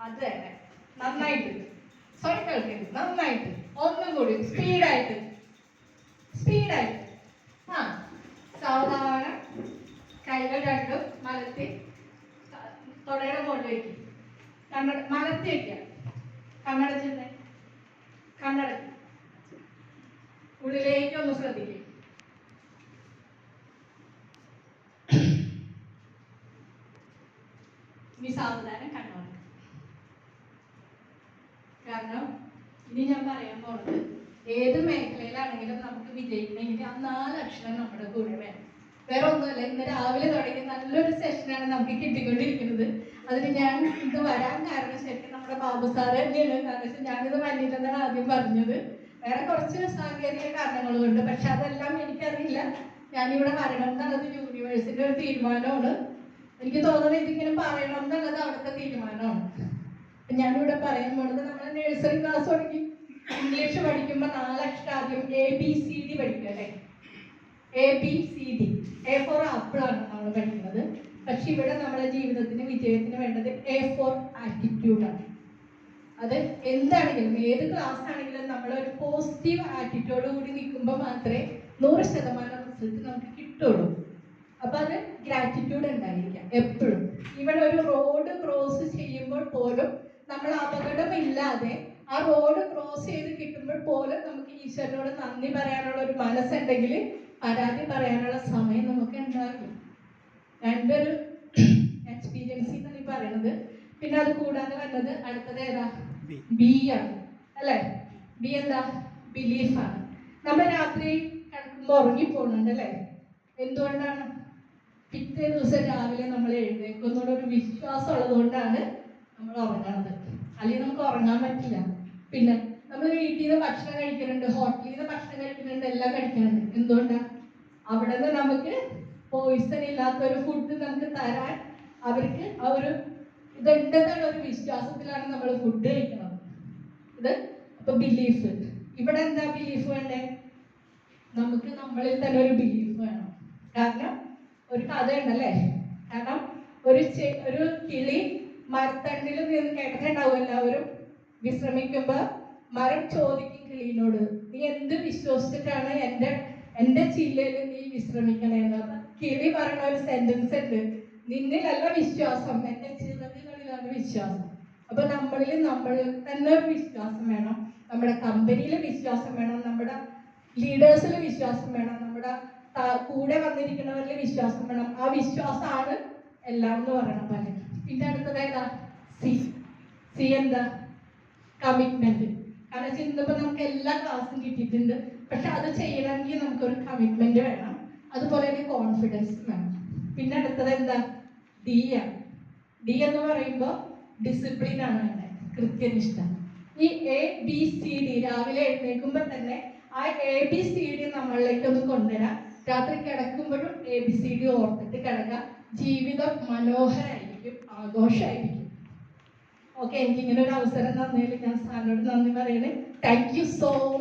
അത് തന്നെ. നന്നായിട്ട് സ്വയം കേൾക്കരുത്. നന്നായിട്ട് ഒന്നും കൂടി സ്പീഡായിട്ട് ആ സാവധാനം കൈകൾ രണ്ടും മലത്തി തൊടയുടെ മുകളിലേക്ക് മലത്തി വയ്ക്കുക. കണ്ണടച്ചിരുന്നേ. കണ്ണടക്കി ഉള്ളിലേക്ക് ഒന്ന് ശ്രദ്ധിക്കുക. ഇനി സാവധാനം കണ്ണടക്കുക. കാരണം ഇനി ഞാൻ പറയാൻ പോണത് ഏത് മേഖലയിലാണെങ്കിലും നമുക്ക് വിജയിക്കണമെങ്കിൽ ആ 4 അക്ഷരം നമ്മുടെ കൂടെ വേണം. വേറെ ഒന്നുമല്ല, ഇന്ന് രാവിലെ തുടങ്ങി നല്ലൊരു സെഷനാണ് നമുക്ക് കിട്ടിക്കൊണ്ടിരിക്കുന്നത്. അതിന് ഞാൻ ഇത് വരാൻ കാരണം ശരിക്കും നമ്മുടെ ബാബു സാറ് തന്നെയാണ്. കാരണം വെച്ചാൽ ഞാനിത് വന്നില്ലെന്നാണ് ആദ്യം പറഞ്ഞത്. വേറെ കുറച്ച് സാങ്കേതിക കാരണങ്ങളുണ്ട്, പക്ഷെ അതെല്ലാം എനിക്കറിയില്ല. ഞാനിവിടെ വരണം എന്നുള്ളത് യൂണിവേഴ്സിന്റെ ഒരു തീരുമാനമാണ്. എനിക്ക് തോന്നുന്നത് ഇതിങ്ങനെ പറയണം എന്നുള്ളത് അവിടുത്തെ തീരുമാനമാണ്. ഞാനിവിടെ പറയാൻ പോണത് നമ്മുടെ നഴ്സറി ക്ലാസ് തുടങ്ങി ഇംഗ്ലീഷ് പഠിക്കുമ്പോൾ 4 അക്ഷരം ആദ്യം ABCD പഠിക്കുക അല്ലേ. ABCD. A ഫോർ ആപ്പിൾ ആണ് നമ്മൾ പഠിക്കുന്നത്. പക്ഷെ ഇവിടെ നമ്മുടെ ജീവിതത്തിന് വിജയത്തിന് വേണ്ടത് A ഫോർ ആറ്റിറ്റ്യൂഡ് ആണ്. അത് എന്താണെങ്കിലും ഏത് ക്ലാസ് ആണെങ്കിലും നമ്മളൊരു പോസിറ്റീവ് ആറ്റിറ്റ്യൂഡ് കൂടി നിൽക്കുമ്പോൾ മാത്രമേ 100% റിസൾട്ട് നമുക്ക് കിട്ടുള്ളൂ. അപ്പൊ അത് ഗ്രാറ്റിറ്റ്യൂഡ് ഉണ്ടായിരിക്കാം എപ്പോഴും. ഇവിടെ ഒരു റോഡ് ക്രോസ് ചെയ്യുമ്പോൾ പോലും നമ്മൾ അപകടമില്ലാതെ ആ റോഡ് ക്രോസ് ചെയ്ത് കിട്ടുമ്പോൾ പോലും നമുക്ക് ഈശ്വരനോട് നന്ദി പറയാനുള്ള ഒരു മനസ്സുണ്ടെങ്കിൽ പരാതി പറയാനുള്ള സമയം നമുക്ക് ഉണ്ടാകും. എൻ്റെ ഒരു എക്സ്പീരിയൻസ് എന്നാണ് ഈ പറയുന്നത്. പിന്നെ അത് കൂടാതെ വന്നത് അടുത്തത് ഏതാ? ബി ആണ് അല്ലേ. ബി എന്താ? ബിലീഫാണ്. നമ്മൾ രാത്രി കിടക്കുമ്പോൾ ഉറങ്ങിപ്പോകുന്നുണ്ട് അല്ലേ. എന്തുകൊണ്ടാണ്? പിറ്റേ ദിവസം രാവിലെ നമ്മൾ എഴുന്നേക്കുന്നുള്ളൊരു വിശ്വാസം ഉള്ളതുകൊണ്ടാണ് നമ്മൾ ഉറങ്ങുന്നത്. അല്ലെങ്കിൽ നമുക്ക് ഉറങ്ങാൻ പറ്റില്ല. പിന്നെ നമ്മൾ വീട്ടിൽ നിന്ന് ഭക്ഷണം കഴിക്കുന്നുണ്ട്, ഹോട്ടലിൽ നിന്ന് ഭക്ഷണം കഴിക്കുന്നുണ്ട്, എല്ലാം കഴിക്കുന്നുണ്ട്. എന്തുകൊണ്ടാണ്? അവിടെ നിന്ന് നമുക്ക് പോയിസൺ ഇല്ലാത്തൊരു ഫുഡ് നമുക്ക് തരാൻ അവർക്ക് ആ ഒരു ഇതുണ്ടെന്നുള്ള ഒരു വിശ്വാസത്തിലാണ് നമ്മൾ ഫുഡ് കഴിക്കുന്നത്. ഇത് അപ്പൊ ബിലീഫ്. ഇവിടെ എന്താ ബിലീഫ് വേണ്ടേ? നമുക്ക് നമ്മളിൽ തന്നെ ഒരു ബിലീഫ് വേണം. കാരണം ഒരു കഥയുണ്ടല്ലേ. കാരണം ഒരു കിളി മരത്തണ്ടിൽ നിന്ന് കേട്ടിട്ടുണ്ടാവും എല്ലാവരും. വിശ്രമിക്കുമ്പോ മരം ചോദിക്കും കിളിനോട്, നീ എന്ത് വിശ്വസിച്ചിട്ടാണ് എന്റെ ചില്ലയിൽ നീ വിശ്രമിക്കണേന്ന്. കിളി പറയുന്ന ഒരു സെന്റൻസ് ഉണ്ട്, നിന്നിലല്ല വിശ്വാസം, എന്റെ ചിറകുകളിലാണ് വിശ്വാസം. അപ്പൊ നമ്മളിൽ തന്നെ ഒരു വിശ്വാസം വേണം, നമ്മുടെ കമ്പനിയിൽ വിശ്വാസം വേണം, നമ്മുടെ ലീഡേഴ്സിൽ വിശ്വാസം വേണം, നമ്മുടെ കൂടെ വന്നിരിക്കുന്നവരിൽ വിശ്വാസം വേണം. ആ വിശ്വാസമാണ് എല്ലാം എന്ന് പറയണ പോലെ. പിന്നെ അടുത്തത് ഏതാ? സി എന്താ? കമ്മിറ്റ്മെന്റ്. കാരണം ഇന്നിപ്പോ നമുക്ക് എല്ലാ ക്ലാസ്സും കിട്ടിയിട്ടുണ്ട്, പക്ഷെ അത് ചെയ്യണമെങ്കിൽ നമുക്കൊരു കമ്മിറ്റ്മെന്റ് വേണം. അതുപോലെ തന്നെ കോൺഫിഡൻസ് വേണം. പിന്നെ അടുത്തത് എന്താ? ഡി ആണ്. ഡി എന്ന് പറയുമ്പോൾ ഡിസിപ്ലിൻ ആണ് വേണ്ടത്, കൃത്യനിഷ്ഠ. ഈ ABCD രാവിലെ എഴുന്നേൽക്കുമ്പോൾ തന്നെ ആ ABCD നമ്മളിലേക്ക് ഒന്ന് കൊണ്ടുവരാം. രാത്രി കിടക്കുമ്പോഴും ABCD ഓർത്തിട്ട് കിടക്കാം. ജീവിതം മനോഹരമായിരിക്കും, ആഘോഷമായിരിക്കും. ഓക്കെ, എനിക്കിങ്ങനെ ഒരു അവസരം തന്നതിൽ ഞാൻ സാറിനോട് നന്ദി പറയണേ. Thank you so much.